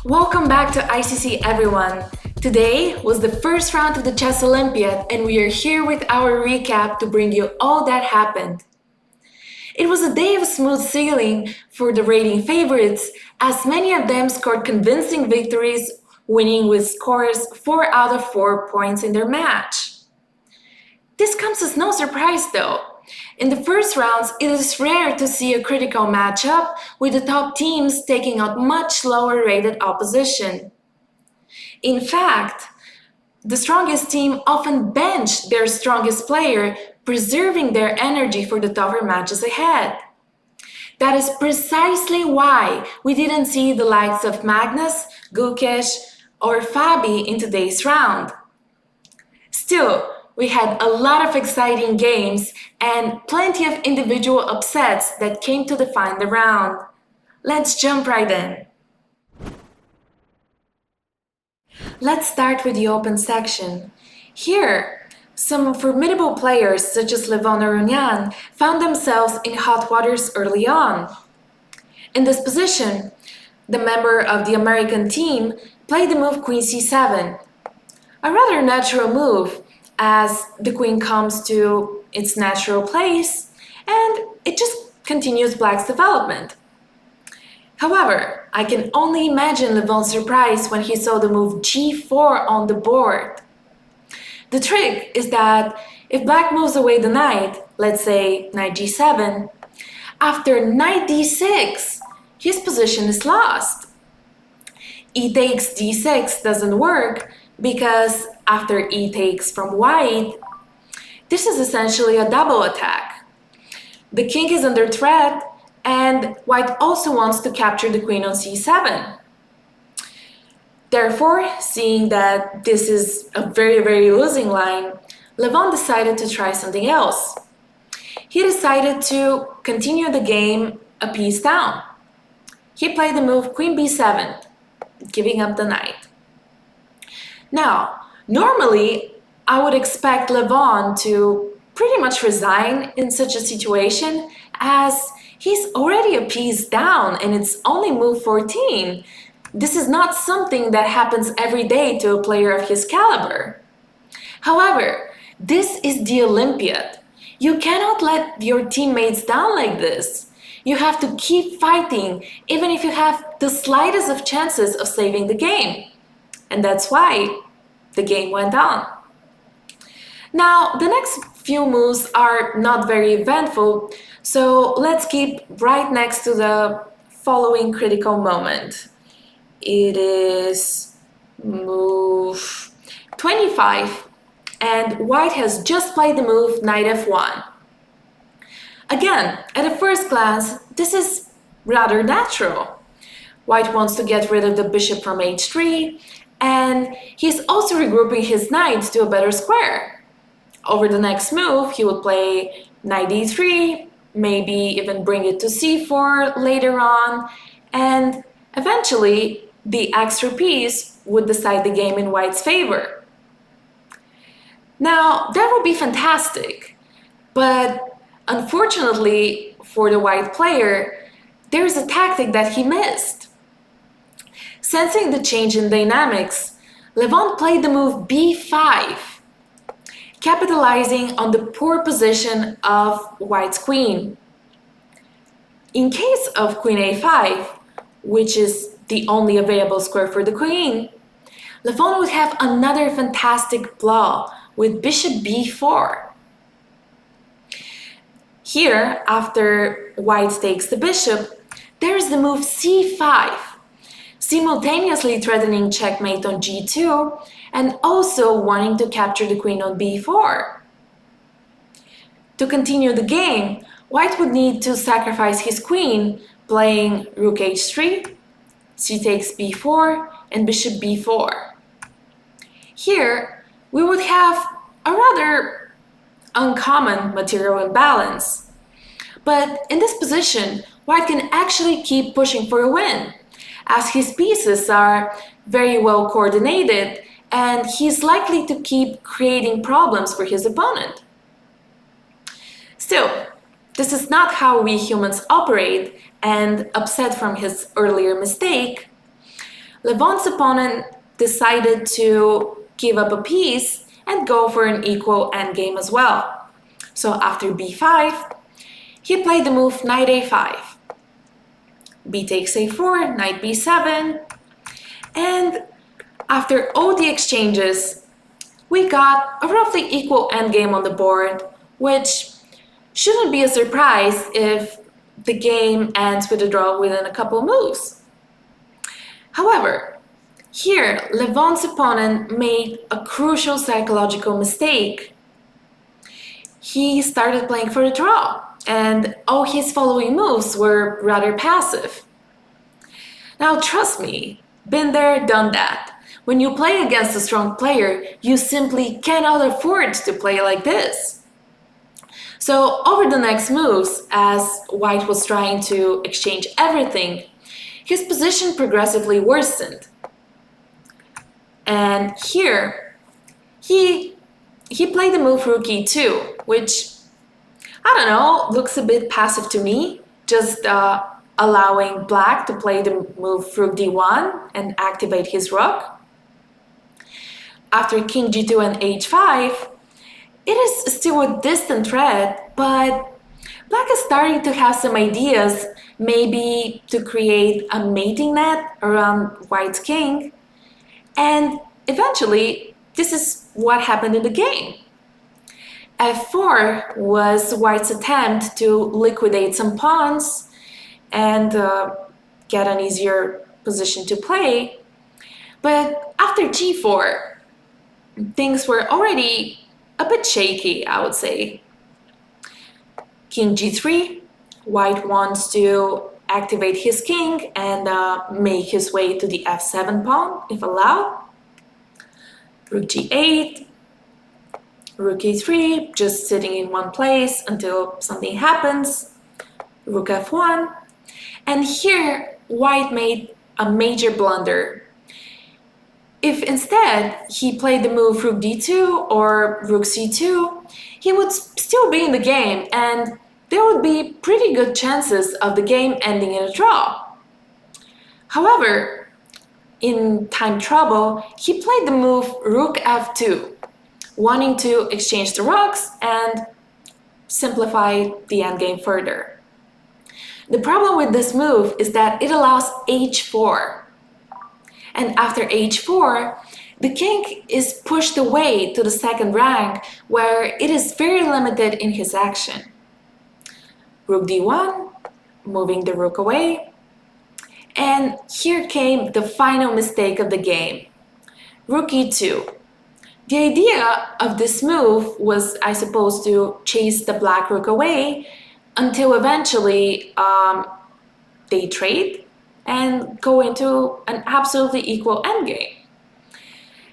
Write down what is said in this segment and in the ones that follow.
Welcome back to ICC everyone! Today was the first round of the Chess Olympiad and we are here with our recap to bring you all that happened. It was a day of smooth sailing for the rating favorites as many of them scored convincing victories, winning with scores 4 out of 4 points in their match. This comes as no surprise though. In the first rounds, it is rare to see a critical matchup with the top teams taking out much lower rated opposition. In fact, the strongest team often bench their strongest player, preserving their energy for the tougher matches ahead. That is precisely why we didn't see the likes of Magnus, Gukesh, or Fabi in today's round. Still, we had a lot of exciting games and plenty of individual upsets that came to define the round. Let's jump right in. Let's start with the open section. Here, some formidable players such as Levon Aronian found themselves in hot waters early on. In this position, the member of the American team played the move Queen c7, a rather natural move as the queen comes to its natural place and it just continues Black's development. However, I can only imagine Levon's surprise when he saw the move g4 on the board. The trick is that if Black moves away the knight, let's say knight g7, after knight d6, his position is lost. E takes d6 doesn't work because after e takes from white, this is essentially a double attack. The king is under threat and white also wants to capture the queen on c7. Therefore, seeing that this is a very losing line, Levon decided to try something else. He decided to continue the game a piece down. He played the move queen b7, giving up the knight. Now, normally, I would expect Levon to pretty much resign in such a situation as he's already a piece down and it's only move 14. This is not something that happens every day to a player of his caliber. However, this is the Olympiad. You cannot let your teammates down like this. You have to keep fighting even if you have the slightest of chances of saving the game. And that's why the game went on. Now, the next few moves are not very eventful, so let's keep right next to the following critical moment. It is move 25, and white has just played the move knight f1. Again, at a first glance, this is rather natural. White wants to get rid of the bishop from h3, and he's also regrouping his knights to a better square. Over the next move, he would play knight d3, maybe even bring it to c4 later on, and eventually the extra piece would decide the game in white's favor. Now, that would be fantastic, but unfortunately for the white player, there's a tactic that he missed. Sensing the change in dynamics, Levon played the move b5, capitalizing on the poor position of white's queen. In case of queen a5, which is the only available square for the queen, Levon would have another fantastic blow with bishop b4. Here, after white takes the bishop, there is the move c5, simultaneously threatening checkmate on g2 and also wanting to capture the queen on b4. To continue the game, white would need to sacrifice his queen, playing rook h3, c takes b4, and bishop b4. Here, we would have a rather uncommon material imbalance. But in this position, white can actually keep pushing for a win, as his pieces are very well coordinated and he's likely to keep creating problems for his opponent. Still, this is not how we humans operate, and upset from his earlier mistake, Levon's opponent decided to give up a piece and go for an equal endgame as well. So after b5, he played the move knight a5. B takes a4, knight b7, and after all the exchanges, we got a roughly equal endgame on the board, which shouldn't be a surprise if the game ends with a draw within a couple moves. However, here Levon's opponent made a crucial psychological mistake. He started playing for a draw, and all his following moves were rather passive. Now trust me, been there, done that. When you play against a strong player, you simply cannot afford to play like this. So over the next moves, as White was trying to exchange everything, his position progressively worsened. And here, he played the move rook e2, which, I don't know, looks a bit passive to me, just allowing black to play the move rook d1 and activate his rook. After king g2 and h5, it is still a distant threat, but black is starting to have some ideas, maybe to create a mating net around white's king. And eventually, this is what happened in the game. f4 was white's attempt to liquidate some pawns and get an easier position to play. But after g4, things were already a bit shaky, I would say. King g3, white wants to activate his king and make his way to the f7 pawn, if allowed. Rook g8, rook e3, just sitting in one place until something happens. Rook f1. And here, white made a major blunder. If instead he played the move rook d2 or rook c2, he would still be in the game and there would be pretty good chances of the game ending in a draw. However, in time trouble, he played the move rook f2, wanting to exchange the rooks and simplify the endgame further. The problem with this move is that it allows h4. And after h4, the king is pushed away to the second rank, where it is very limited in his action. Rook d1, moving the rook away. And here came the final mistake of the game. Rook e2. The idea of this move was, I suppose, to chase the black rook away until eventually they trade and go into an absolutely equal endgame.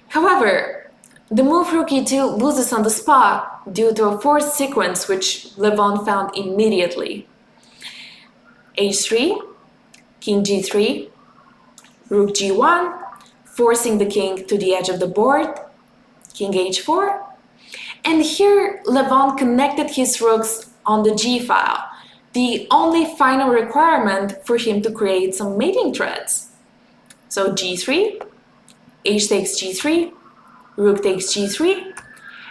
However, the move rook e2 loses on the spot due to a forced sequence which Levon found immediately. h3, king g3, rook g1, forcing the king to the edge of the board, king h4, and here Levon connected his rooks on the g-file, the only final requirement for him to create some mating threads. So g3, h takes g3, rook takes g3,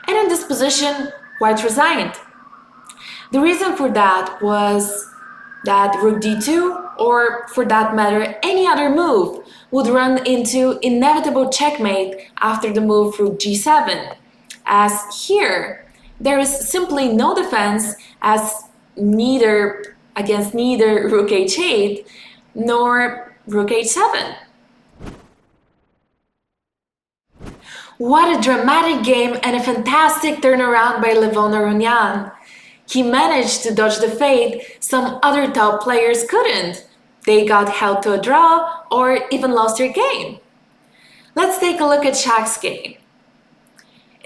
and in this position, white resigned. The reason for that was that rook d2, or for that matter any other move, would run into inevitable checkmate after the move rook g7, as here there is simply no defense as against neither rook h8 nor rook h7. What a dramatic game and a fantastic turnaround by Levon Aronian. He managed to dodge the fate some other top players couldn't. They got held to a draw or even lost their game. Let's take a look at Shaq's game.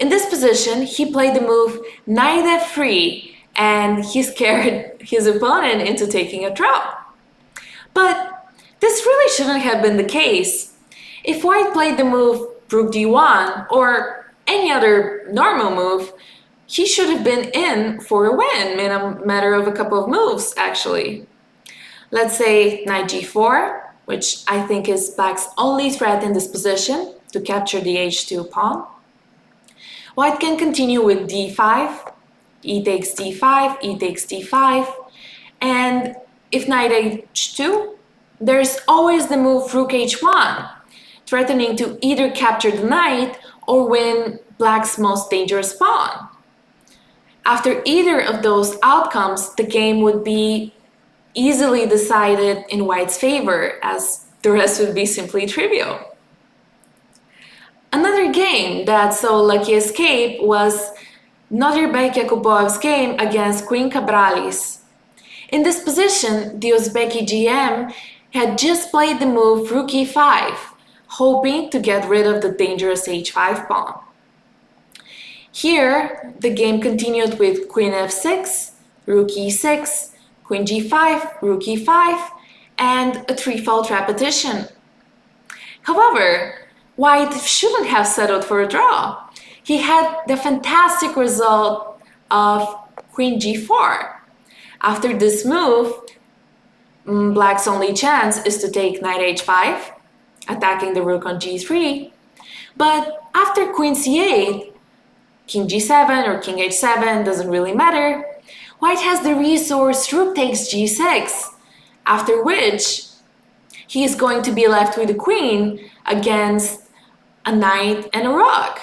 In this position, he played the move knight f3 and he scared his opponent into taking a draw. But this really shouldn't have been the case. If white played the move rook d1 or any other normal move, he should have been in for a win in a matter of a couple of moves, actually. Let's say knight g4, which I think is black's only threat in this position to capture the h2 pawn. White can continue with d5, e takes d5, e takes d5, and if knight h2, there's always the move rook h1, threatening to either capture the knight or win black's most dangerous pawn. After either of those outcomes, the game would be easily decided in white's favor, as the rest would be simply trivial. Another game that saw lucky escape was Nodirbek Yakubov's game against Queen Cabralis. In this position, the Uzbeki GM had just played the move rook e5, hoping to get rid of the dangerous h5 pawn. Here, the game continued with Queen f6, Rook e6, Queen g5, Rook e5, and a threefold repetition. However, White shouldn't have settled for a draw. He had the fantastic result of Queen g4. After this move, Black's only chance is to take Knight h5, attacking the rook on g3. But after Queen c8, King g7 or King h7 doesn't really matter, White has the resource Rook takes g6, after which he is going to be left with a queen against a knight and a rook.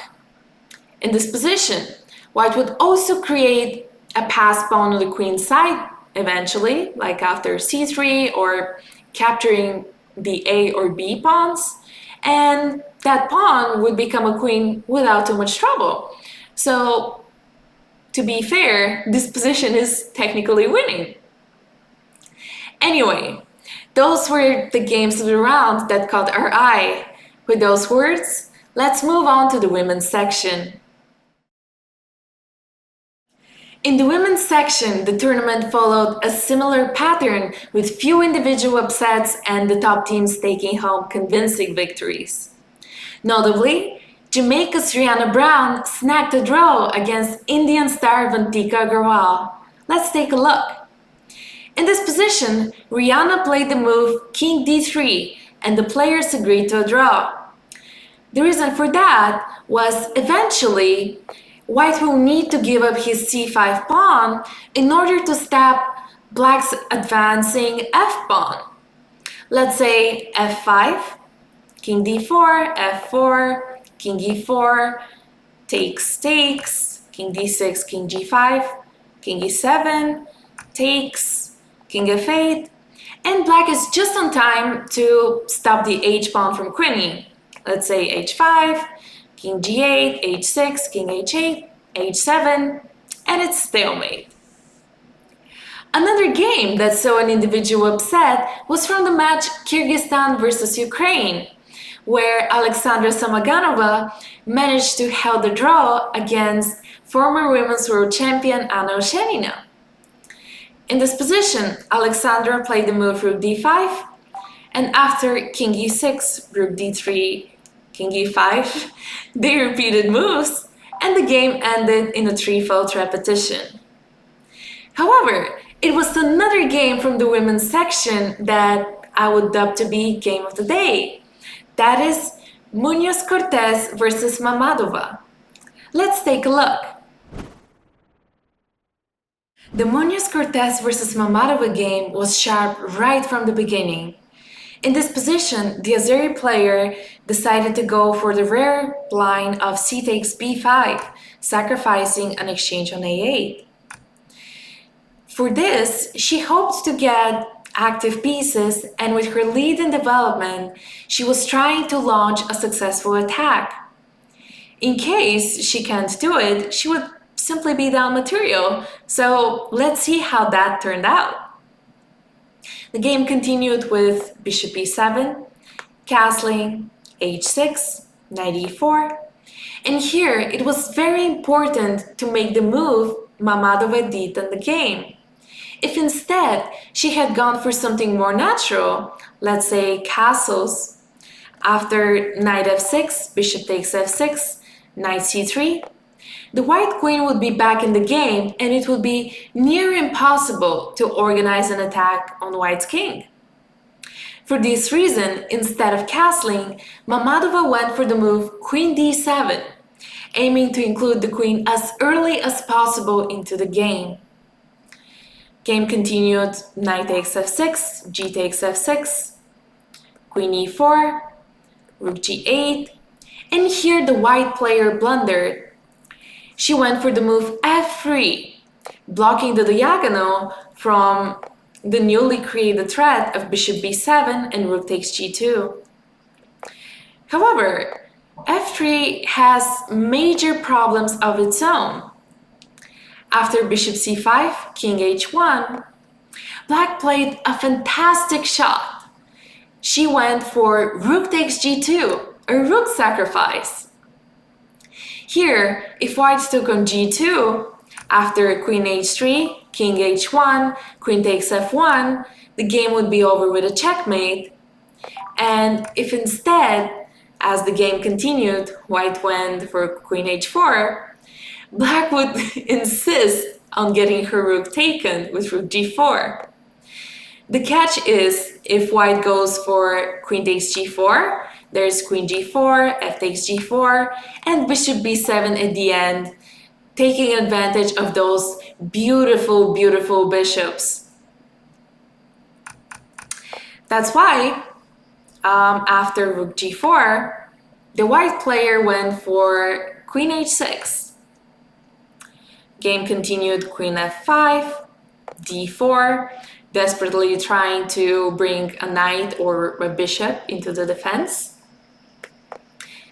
In this position, White would also create a passed pawn on the queen's side eventually, like after c3 or capturing the a or b pawns, and that pawn would become a queen without too much trouble. So, to be fair, this position is technically winning. Anyway, those were the games of the round that caught our eye. With those words, let's move on to the women's section. In the women's section, the tournament followed a similar pattern with few individual upsets and the top teams taking home convincing victories. Notably, Jamaica's Rihanna Brown snagged a draw against Indian star Vantika Agarwal. Let's take a look. In this position, Rihanna played the move King d3 and the players agreed to a draw. The reason for that was eventually White will need to give up his c5 pawn in order to stop Black's advancing f-pawn. Let's say f5, King d4, f4, King e4, takes, King d6, King g5, King e7, takes, King f8, and Black is just on time to stop the h-pawn from queening. Let's say h5, King g8, h6, King h8, h7, and it's stalemate. Another game that saw an individual upset was from the match Kyrgyzstan versus Ukraine, where Alexandra Samaganova managed to hold the draw against former women's world champion Anna Oshenina. In this position, Alexandra played the move Rook d5, and after King e6, Rook d3, King e5, they repeated moves, and the game ended in a threefold repetition. However, it was another game from the women's section that I would dub to be Game of the Day. That is Munoz Cortez versus Mammadova. Let's take a look. The Munoz Cortez versus Mammadova game was sharp right from the beginning. In this position, the Azeri player decided to go for the rare line of c takes b5, sacrificing an exchange on a8. For this, she hoped to get active pieces, and with her lead in development, she was trying to launch a successful attack. In case she can't do it, she would simply be down material, so let's see how that turned out. The game continued with bishop e7, castling, h6, knight e4, and here it was very important to make the move Mammadova did in the game. If instead she had gone for something more natural, let's say castles, after knight f6, bishop takes f6, knight c3, the white queen would be back in the game and it would be near impossible to organize an attack on white's king. For this reason, instead of castling, Mammadova went for the move Queen d7, aiming to include the queen as early as possible into the game. Game continued, knight takes f6, g takes f6, queen e4, rook g8, and here the white player blundered. She went for the move f3, blocking the diagonal from the newly created threat of bishop b7 and rook takes g2. However, f3 has major problems of its own. After bishop c5, king h1, black played a fantastic shot. She went for rook takes g2, a rook sacrifice. Here, if white took on g2, after queen h3, king h1, queen takes f1, the game would be over with a checkmate. And if instead, as the game continued, white went for queen h4, black would insist on getting her rook taken with rook g4. The catch is, if white goes for queen takes g4, there's queen g4, f takes g4, and bishop b7 at the end, taking advantage of those beautiful, beautiful bishops. That's why, after rook g4, the white player went for queen h6. Game continued, queen f5, d4, desperately trying to bring a knight or a bishop into the defense.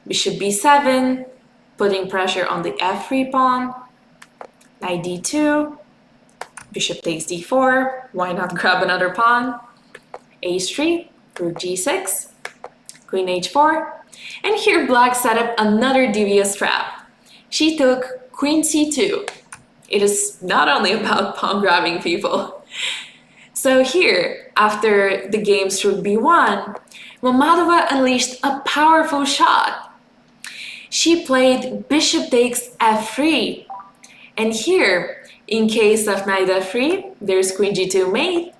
Bishop b7, putting pressure on the f3 pawn. Knight d2, bishop takes d4, why not grab another pawn? h3, rook g6, queen h4, and here black set up another devious trap. She took queen c2. It is not only about pawn grabbing, people. So here, after the game's rook b1, Mammadova unleashed a powerful shot. She played bishop takes f3. And here, in case of knight f3, there's queen g2 mate.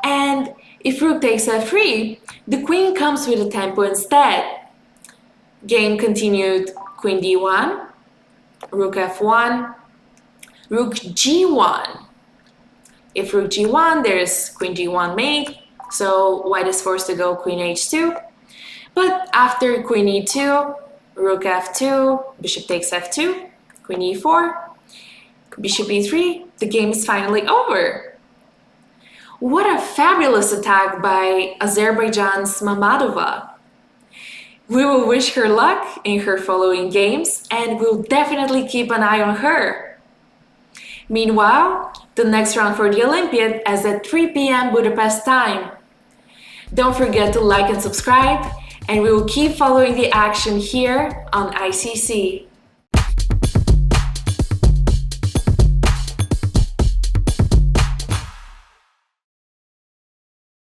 And if rook takes f3, the queen comes with a tempo instead. Game continued, queen d1, rook f1, rook g1. If rook g1, there's queen g1 mate, so white is forced to go queen h2. But after queen e2, rook f2, bishop takes f2, queen e4, bishop e3, the game is finally over. What a fabulous attack by Azerbaijan's Mammadova. We will wish her luck in her following games, and we'll definitely keep an eye on her. Meanwhile, the next round for the Olympiad is at 3 p.m. Budapest time. Don't forget to like and subscribe, and we will keep following the action here on ICC.